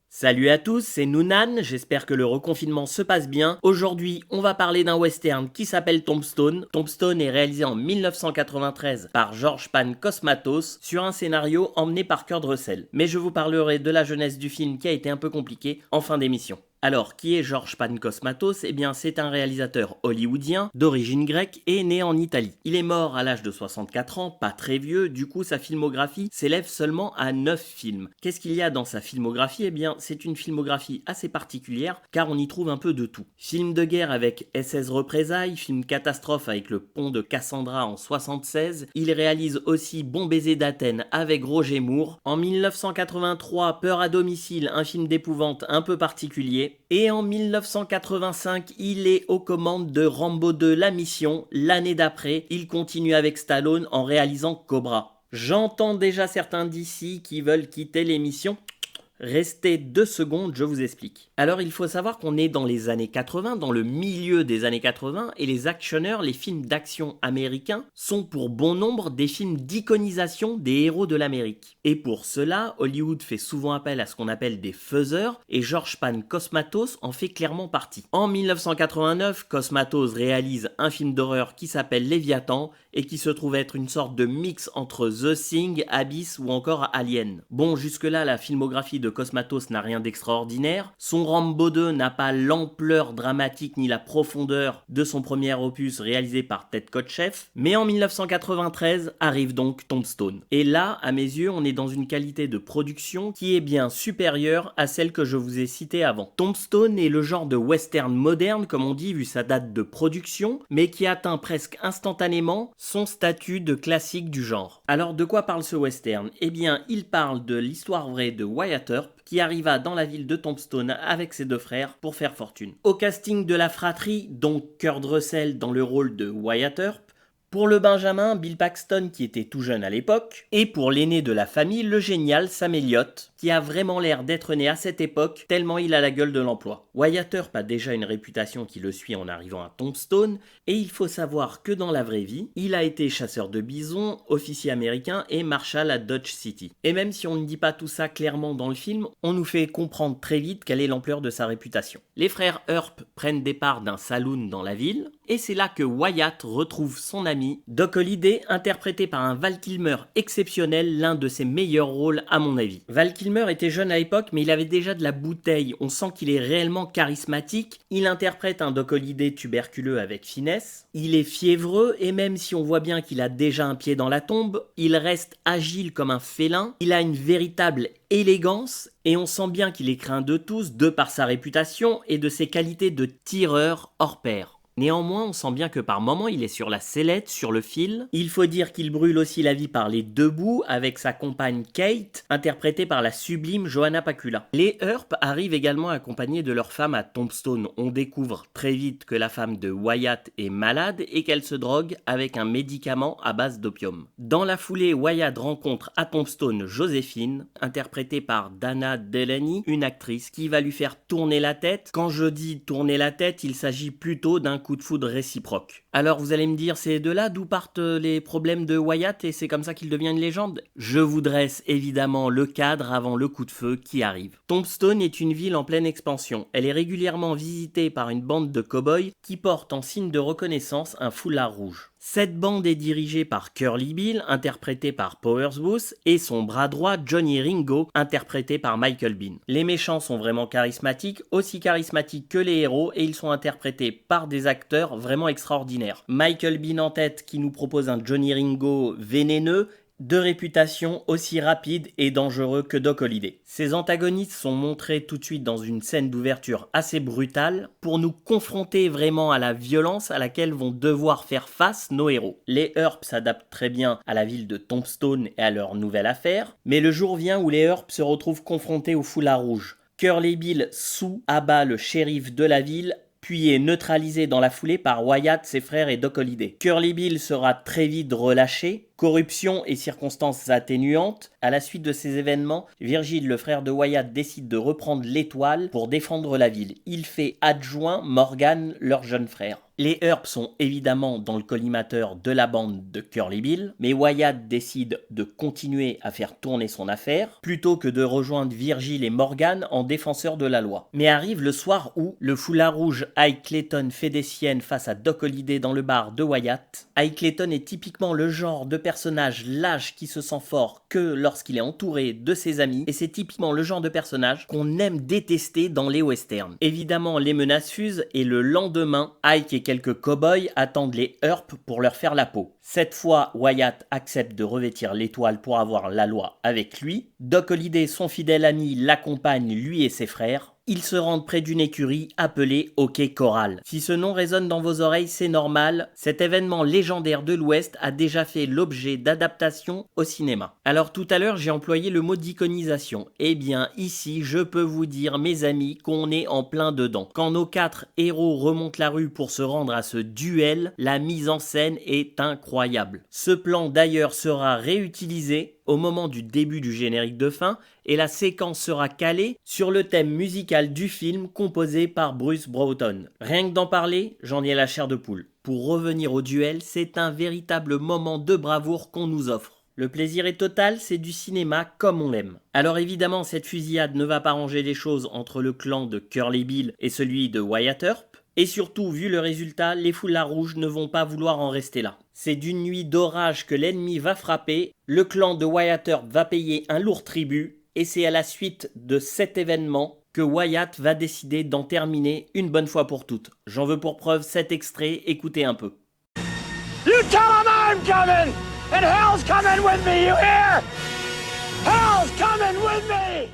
Salut à tous, c'est Noonan, j'espère que le reconfinement se passe bien. Aujourd'hui, on va parler d'un western qui s'appelle Tombstone. Tombstone est réalisé en 1993 par George Pan Cosmatos sur un scénario emmené par Kurt Russell. Mais je vous parlerai de la jeunesse du film qui a été un peu compliquée en fin d'émission. Alors, qui est George Pan Cosmatos ? Eh bien, c'est un réalisateur hollywoodien d'origine grecque et né en Italie. Il est mort à l'âge de 64 ans, pas très vieux, du coup sa filmographie s'élève seulement à 9 films. Qu'est-ce qu'il y a dans sa filmographie ? Eh bien, c'est une filmographie assez particulière car on y trouve un peu de tout. Film de guerre avec SS Représailles, film catastrophe avec le pont de Cassandra en 76. Il réalise aussi Bon baiser d'Athènes avec Roger Moore. En 1983, Peur à domicile, un film d'épouvante un peu particulier. Et en 1985, il est aux commandes de Rambo 2 La Mission. L'année d'après, il continue avec Stallone en réalisant Cobra. J'entends déjà certains d'ici qui veulent quitter l'émission. Restez 2 secondes, je vous explique. Alors il faut savoir qu'on est dans les années 80, dans le milieu des années 80, et les actionneurs, les films d'action américains, sont pour bon nombre des films d'iconisation des héros de l'Amérique. Et pour cela, Hollywood fait souvent appel à ce qu'on appelle des faiseurs, et George Pan Cosmatos en fait clairement partie. En 1989, Cosmatos réalise un film d'horreur qui s'appelle Léviathan, et qui se trouve être une sorte de mix entre The Thing, Abyss ou encore Alien. Bon, jusque-là, la filmographie de Cosmatos n'a rien d'extraordinaire. Son Rambo 2 n'a pas l'ampleur dramatique ni la profondeur de son premier opus réalisé par Ted Kotcheff. Mais en 1993 arrive donc Tombstone. Et là, à mes yeux, on est dans une qualité de production qui est bien supérieure à celle que je vous ai citée avant. Tombstone est le genre de western moderne, comme on dit, vu sa date de production, mais qui atteint presque instantanément son statut de classique du genre. Alors de quoi parle ce western ? Eh bien, il parle de l'histoire vraie de Wyatt Earp, qui arriva dans la ville de Tombstone avec ses 2 frères pour faire fortune. Au casting de la fratrie, dont Kurt Russell dans le rôle de Wyatt Earp, pour le Benjamin, Bill Paxton qui était tout jeune à l'époque, et pour l'aîné de la famille, le génial Sam Elliott, qui a vraiment l'air d'être né à cette époque tellement il a la gueule de l'emploi. Wyatt Earp a déjà une réputation qui le suit en arrivant à Tombstone, et il faut savoir que dans la vraie vie, il a été chasseur de bisons, officier américain et marshal à Dodge City. Et même si on ne dit pas tout ça clairement dans le film, on nous fait comprendre très vite quelle est l'ampleur de sa réputation. Les frères Earp prennent départ d'un saloon dans la ville, et c'est là que Wyatt retrouve son ami Doc Holliday, interprété par un Val Kilmer exceptionnel, l'un de ses meilleurs rôles à mon avis. Val Kilmer était jeune à l'époque, mais il avait déjà de la bouteille, on sent qu'il est réellement charismatique. Il interprète un Doc Holliday tuberculeux avec finesse, il est fiévreux, et même si on voit bien qu'il a déjà un pied dans la tombe, il reste agile comme un félin, il a une véritable élégance, et on sent bien qu'il est craint de tous, de par sa réputation et de ses qualités de tireur hors pair. Néanmoins, on sent bien que par moments, il est sur la sellette, sur le fil. Il faut dire qu'il brûle aussi la vie par les 2 bouts avec sa compagne Kate, interprétée par la sublime Joanna Pacula. Les Earp arrivent également accompagnés de leur femme à Tombstone. On découvre très vite que la femme de Wyatt est malade et qu'elle se drogue avec un médicament à base d'opium. Dans la foulée, Wyatt rencontre à Tombstone Joséphine, interprétée par Dana Delany, une actrice qui va lui faire tourner la tête. Quand je dis tourner la tête, il s'agit plutôt d'un coup de foudre réciproque. Alors vous allez me dire, c'est de là d'où partent les problèmes de Wyatt et c'est comme ça qu'il devient une légende ? Je vous dresse évidemment le cadre avant le coup de feu qui arrive. Tombstone est une ville en pleine expansion. Elle est régulièrement visitée par une bande de cow-boys qui portent en signe de reconnaissance un foulard rouge. Cette bande est dirigée par Curly Bill, interprété par Powers Booth, et son bras droit Johnny Ringo, interprété par Michael Biehn. Les méchants sont vraiment charismatiques, aussi charismatiques que les héros, et ils sont interprétés par des acteurs vraiment extraordinaires. Michael Biehn en tête qui nous propose un Johnny Ringo vénéneux, de réputation aussi rapide et dangereux que Doc Holliday. Ces antagonistes sont montrés tout de suite dans une scène d'ouverture assez brutale pour nous confronter vraiment à la violence à laquelle vont devoir faire face nos héros. Les Earp s'adaptent très bien à la ville de Tombstone et à leur nouvelle affaire, mais le jour vient où les Earp se retrouvent confrontés au foulard rouge. Curly Bill sous abat le shérif de la ville, puis est neutralisé dans la foulée par Wyatt, ses frères et Doc Holliday. Curly Bill sera très vite relâché, Corruption et circonstances atténuantes, à la suite de ces événements, Virgil, le frère de Wyatt, décide de reprendre l'étoile pour défendre la ville. Il fait adjoint Morgan, leur jeune frère. Les Earps sont évidemment dans le collimateur de la bande de Curly Bill, mais Wyatt décide de continuer à faire tourner son affaire, plutôt que de rejoindre Virgil et Morgan en défenseurs de la loi. Mais arrive le soir où le foulard rouge Ike Clayton fait des siennes face à Doc Holliday dans le bar de Wyatt. Ike Clayton est typiquement le genre de personnage lâche qui se sent fort que lorsqu'il est entouré de ses amis, et c'est typiquement le genre de personnage qu'on aime détester dans les westerns. Évidemment, les menaces fusent et le lendemain, Ike et quelques cow-boys attendent les Earps pour leur faire la peau. Cette fois, Wyatt accepte de revêtir l'étoile pour avoir la loi avec lui. Doc Holliday, son fidèle ami, l'accompagne, lui et ses frères. Ils se rendent près d'une écurie appelée Hockey Corral. Si ce nom résonne dans vos oreilles, c'est normal. Cet événement légendaire de l'Ouest a déjà fait l'objet d'adaptations au cinéma. Alors tout à l'heure, j'ai employé le mot d'iconisation. Eh bien, ici, je peux vous dire, mes amis, qu'on est en plein dedans. Quand nos 4 héros remontent la rue pour se rendre à ce duel, la mise en scène est incroyable. Ce plan d'ailleurs sera réutilisé au moment du début du générique de fin, et la séquence sera calée sur le thème musical du film composé par Bruce Broughton. Rien que d'en parler, j'en ai la chair de poule. Pour revenir au duel, c'est un véritable moment de bravoure qu'on nous offre. Le plaisir est total, c'est du cinéma comme on l'aime. Alors évidemment, cette fusillade ne va pas ranger les choses entre le clan de Curly Bill et celui de Wyatt Earp. Et surtout, vu le résultat, les foulards rouges ne vont pas vouloir en rester là. C'est d'une nuit d'orage que l'ennemi va frapper, le clan de Wyatt Earp va payer un lourd tribut, et c'est à la suite de cet événement que Wyatt va décider d'en terminer une bonne fois pour toutes. J'en veux pour preuve cet extrait, écoutez un peu. You tell him I'm coming, and hell's coming with me, you hear? Hell's coming with me!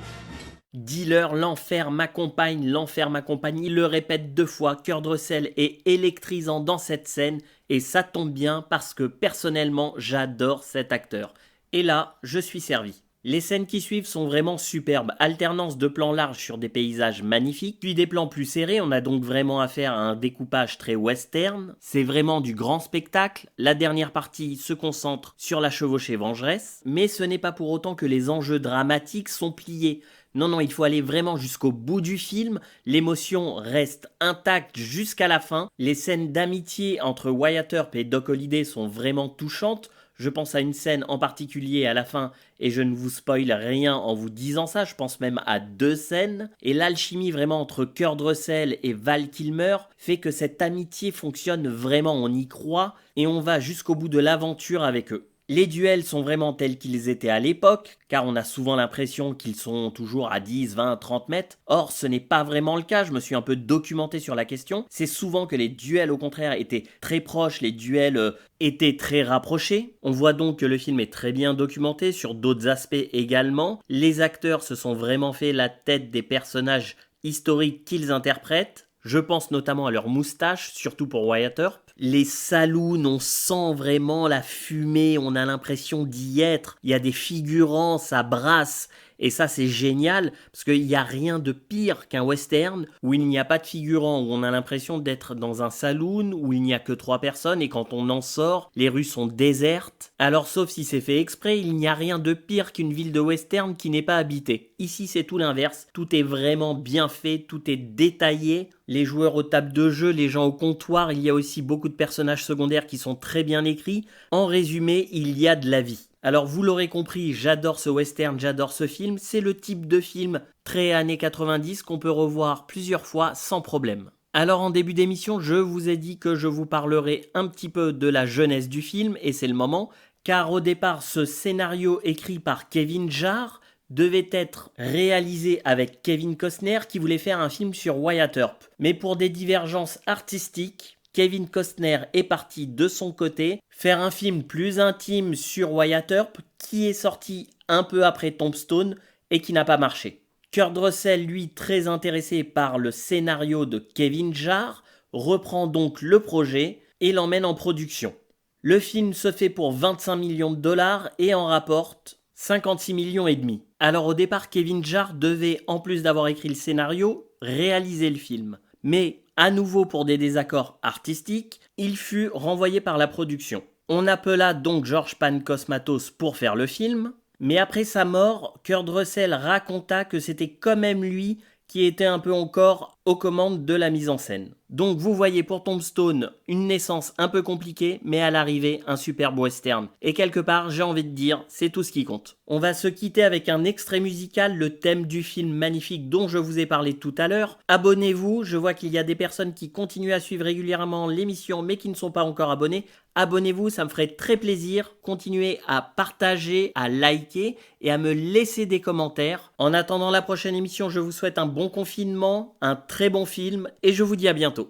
Dis-leur, l'enfer m'accompagne, il le répète 2 fois. Kurt Russell est électrisant dans cette scène et ça tombe bien parce que personnellement j'adore cet acteur. Et là, je suis servi. Les scènes qui suivent sont vraiment superbes, alternance de plans larges sur des paysages magnifiques, puis des plans plus serrés, on a donc vraiment affaire à un découpage très western, c'est vraiment du grand spectacle, la dernière partie se concentre sur la chevauchée vengeresse, mais ce n'est pas pour autant que les enjeux dramatiques sont pliés. Non, il faut aller vraiment jusqu'au bout du film, l'émotion reste intacte jusqu'à la fin, les scènes d'amitié entre Wyatt Earp et Doc Holliday sont vraiment touchantes. Je pense à une scène en particulier à la fin, et je ne vous spoil rien en vous disant ça, je pense même à 2 scènes. Et l'alchimie vraiment entre Kurt Russell et Val Kilmer fait que cette amitié fonctionne vraiment, on y croit, et on va jusqu'au bout de l'aventure avec eux. Les duels sont vraiment tels qu'ils étaient à l'époque, car on a souvent l'impression qu'ils sont toujours à 10, 20, 30 mètres. Or, ce n'est pas vraiment le cas, je me suis un peu documenté sur la question. C'est souvent que les duels, au contraire, étaient très proches, les duels étaient très rapprochés. On voit donc que le film est très bien documenté sur d'autres aspects également. Les acteurs se sont vraiment fait la tête des personnages historiques qu'ils interprètent. Je pense notamment à leur moustache, surtout pour Wyatt Earp. Les saloons, on sent vraiment la fumée, on a l'impression d'y être. Il y a des figurants, ça brasse. Et ça, c'est génial, parce qu'il n'y a rien de pire qu'un western où il n'y a pas de figurants, où on a l'impression d'être dans un saloon, où il n'y a que 3 personnes, et quand on en sort, les rues sont désertes. Alors, sauf si c'est fait exprès, il n'y a rien de pire qu'une ville de western qui n'est pas habitée. Ici, c'est tout l'inverse. Tout est vraiment bien fait, tout est détaillé. Les joueurs aux tables de jeu, les gens au comptoir, il y a aussi beaucoup de personnages secondaires qui sont très bien écrits. En résumé, il y a de la vie. Alors vous l'aurez compris, j'adore ce western, j'adore ce film, c'est le type de film très années 90 qu'on peut revoir plusieurs fois sans problème. Alors en début d'émission, je vous ai dit que je vous parlerai un petit peu de la jeunesse du film, et c'est le moment, car au départ ce scénario écrit par Kevin Jarre devait être réalisé avec Kevin Costner qui voulait faire un film sur Wyatt Earp. Mais pour des divergences artistiques, Kevin Costner est parti de son côté faire un film plus intime sur Wyatt Earp qui est sorti un peu après Tombstone et qui n'a pas marché. Kurt Russell, lui, très intéressé par le scénario de Kevin Jarre, reprend donc le projet et l'emmène en production. Le film se fait pour 25 millions de dollars et en rapporte 56 millions et demi. Alors au départ, Kevin Jarre devait, en plus d'avoir écrit le scénario, réaliser le film. Mais à nouveau pour des désaccords artistiques, il fut renvoyé par la production. On appela donc George Cosmatos pour faire le film, mais après sa mort, Kurt Russell raconta que c'était quand même lui qui était un peu encore aux commandes de la mise en scène. Donc vous voyez pour Tombstone, une naissance un peu compliquée, mais à l'arrivée, un superbe western. Et quelque part, j'ai envie de dire, c'est tout ce qui compte. On va se quitter avec un extrait musical, le thème du film magnifique dont je vous ai parlé tout à l'heure. Abonnez-vous, je vois qu'il y a des personnes qui continuent à suivre régulièrement l'émission, mais qui ne sont pas encore abonnés. Abonnez-vous, ça me ferait très plaisir. Continuez à partager, à liker et à me laisser des commentaires. En attendant la prochaine émission, je vous souhaite un bon confinement, un très bon film et je vous dis à bientôt.